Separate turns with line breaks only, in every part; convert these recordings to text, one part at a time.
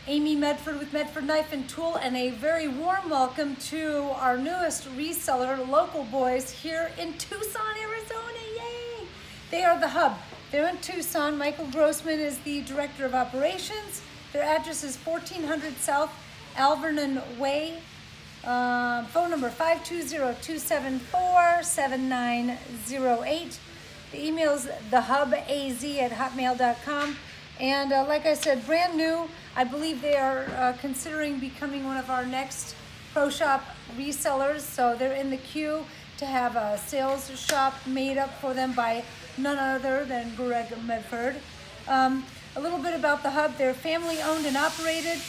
Amy Medford with Medford Knife and Tool, and a very warm welcome to our newest reseller, Local Boys, here in Tucson, Arizona. Yay! They are the hub. They're in Tucson. Michael Grossman is the director of operations. Their address is 1400 South Alvernon Way. Phone number 520-274-7908. The email is thehubaz@hotmail.com. And like I said, brand new. I believe they are considering becoming one of our next Pro Shop resellers. So they're in the queue to have a sales shop made up for them by none other than Greg Medford. A little bit about the hub. They're family owned and operated.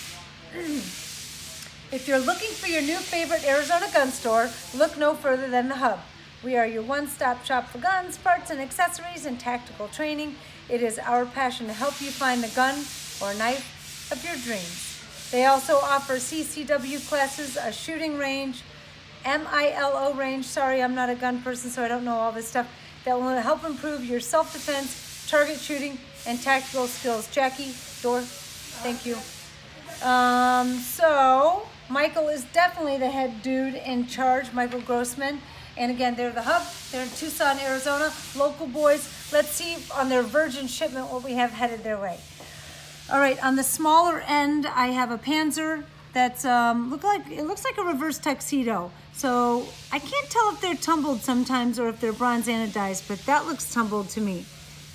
If you're looking for your new favorite Arizona gun store, look no further than the hub. We are your one-stop shop for guns, parts, and accessories, and tactical training. It is our passion to help you find the gun or knife of your dreams. They also offer CCW classes, a shooting range, MILO range. Sorry, I'm not a gun person, so I don't know all this stuff. That will help improve your self-defense, target shooting, and tactical skills. Jackie, door, thank you. So Michael is definitely the head dude in charge, Michael Grossman. And again, they're the hub. They're in Tucson, Arizona. Local Boys. Let's see on their virgin shipment what we have headed their way. All right, on the smaller end, I have a Panzer that's looks like a reverse tuxedo. So I can't tell if they're tumbled sometimes or if they're bronze anodized, but that looks tumbled to me.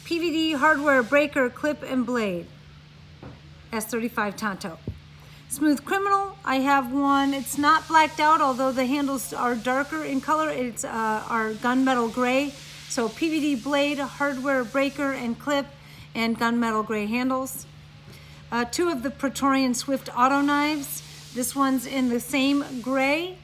PVD hardware breaker, clip, and blade. S35 Tonto. Smooth Criminal, I have one. It's not blacked out, although the handles are darker in color. It's our gunmetal gray. So PVD blade, hardware breaker and clip, and gunmetal gray handles. Two of the Praetorian Swift Auto knives. This one's in the same gray.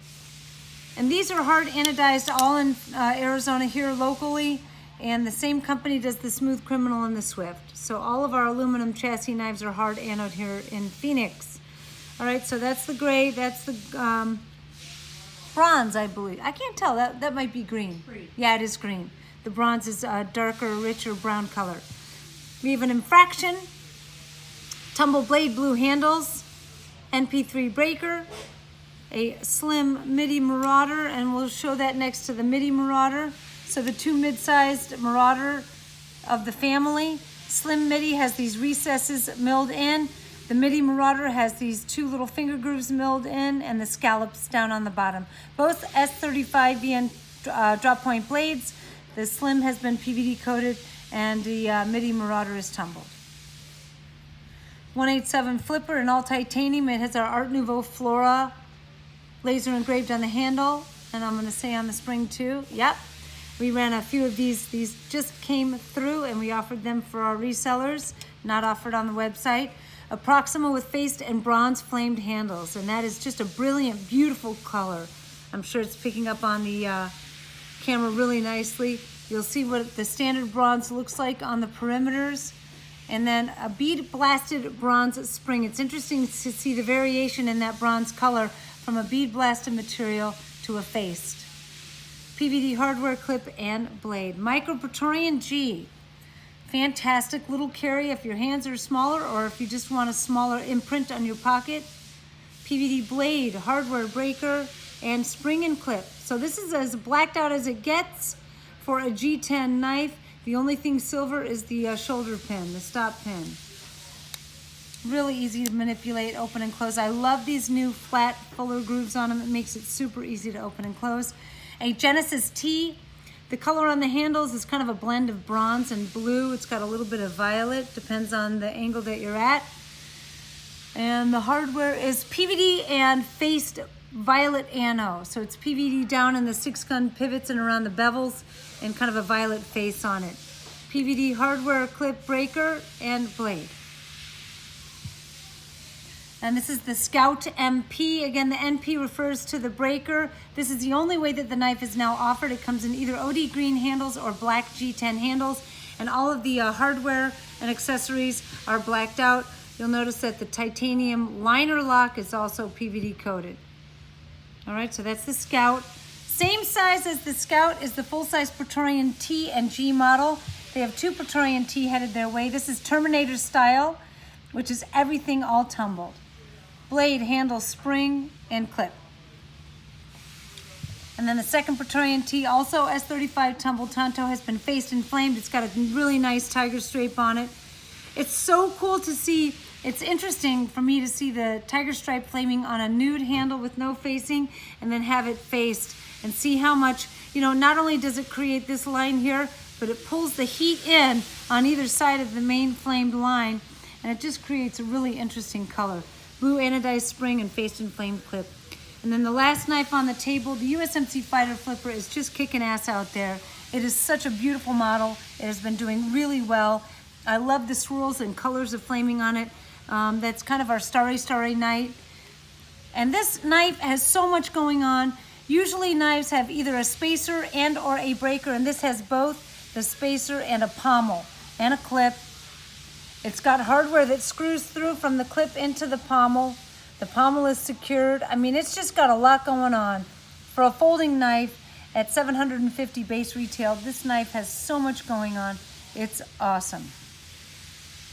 And these are hard anodized, all in Arizona here locally. And the same company does the Smooth Criminal and the Swift. So all of our aluminum chassis knives are hard anode here in Phoenix. All right, so that's the gray, that's the bronze, I believe. I can't tell, that might be green. Yeah, it is green. The bronze is a darker, richer brown color. We have an Infraction, Tumbled blade blue handles, NP3 breaker, a slim Midi Marauder, and we'll show that next to the Midi Marauder. So the two mid-sized Marauder of the family. Slim Midi has these recesses milled in. The Midi Marauder has these two little finger grooves milled in and the scallops down on the bottom. Both S35 VN drop point blades. The Slim has been PVD coated and the Midi Marauder is tumbled. 187 flipper in all titanium. It has our Art Nouveau Flora laser engraved on the handle, and I'm gonna say on the spring too. Yep. We ran a few of these. These just came through and we offered them for our resellers, not offered on the website. A Proxima with faced and bronze flamed handles, and that is just a brilliant, beautiful color. I'm sure it's picking up on the camera really nicely. You'll see what the standard bronze looks like on the perimeters. And then a bead blasted bronze spring. It's interesting to see the variation in that bronze color from a bead blasted material to a faced. PVD hardware clip and blade. Micro Praetorian G. Fantastic little carry if your hands are smaller or if you just want a smaller imprint on your pocket. PVD blade, hardware breaker, and spring and clip. So this is as blacked out as it gets for a G10 knife. The only thing silver is the shoulder pin, the stop pin. Really easy to manipulate, open and close. I love these new flat fuller grooves on them. It makes it super easy to open and close. A Genesis T. The color on the handles is kind of a blend of bronze and blue. It's got a little bit of violet, depends on the angle that you're at. And the hardware is PVD and faced violet ano. So it's PVD down in the 6-gun pivots and around the bevels and kind of a violet face on it. PVD hardware clip breaker and blade. And this is the Scout MP. Again, the NP refers to the breaker. This is the only way that the knife is now offered. It comes in either OD green handles or black G10 handles. And all of the hardware and accessories are blacked out. You'll notice that the titanium liner lock is also PVD coated. All right, so that's the Scout. Same size as the Scout is the full-size Praetorian T and G model. They have two Praetorian T headed their way. This is Terminator style, which is everything all tumbled. blade, handle, spring, and clip. And then the second Praetorian T, also S35 Tumbled Tonto, has been faced and flamed. It's got a really nice tiger stripe on it. It's so cool to see. It's interesting for me to see the tiger stripe flaming on a nude handle with no facing, and then have it faced and see how much, you know, not only does it create this line here, but it pulls the heat in on either side of the main flamed line, and it just creates a really interesting color. Blue anodized spring and faced and flamed clip. And then the last knife on the table, the USMC Fighter Flipper, is just kicking ass out there. It is such a beautiful model. It has been doing really well. I love the swirls and colors of flaming on it. That's kind of our starry night. And this knife has so much going on. Usually knives have either a spacer and or a breaker, and this has both the spacer and a pommel and a clip. It's got hardware that screws through from the clip into the pommel. The pommel is secured. I mean, it's just got a lot going on. For a folding knife at $750 base retail, this knife has so much going on. It's awesome.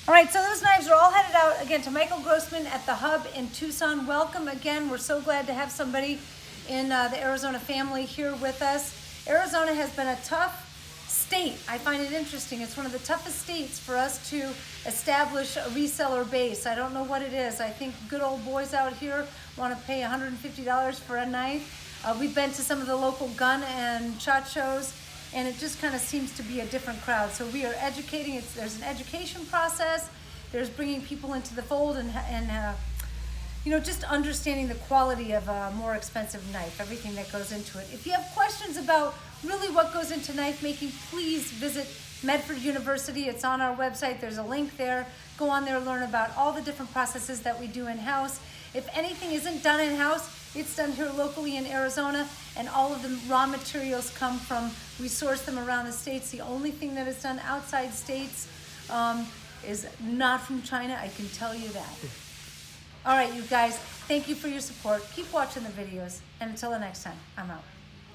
All right, so those knives are all headed out again to Michael Grossman at the Hub in Tucson. Welcome again. We're so glad to have somebody in the Arizona family here with us. Arizona has been a tough state. I find it interesting. It's one of the toughest states for us to establish a reseller base. I don't know what it is. I think good old boys out here want to pay $150 for a knife. We've been to some of the local gun and shot shows, and it just kind of seems to be a different crowd. So we are educating. There's an education process. There's bringing people into the fold and you know, just understanding the quality of a more expensive knife, everything that goes into it. If you have questions about really what goes into knife making, please visit Medford University. It's on our website. There's a link there. Go on there, learn about all the different processes that we do in-house. If anything isn't done in-house, it's done here locally in Arizona, and all of the raw materials come from, we source them around the states. The only thing that is done outside states is not from China, I can tell you that. All right, you guys, thank you for your support. Keep watching the videos, and until the next time, I'm out.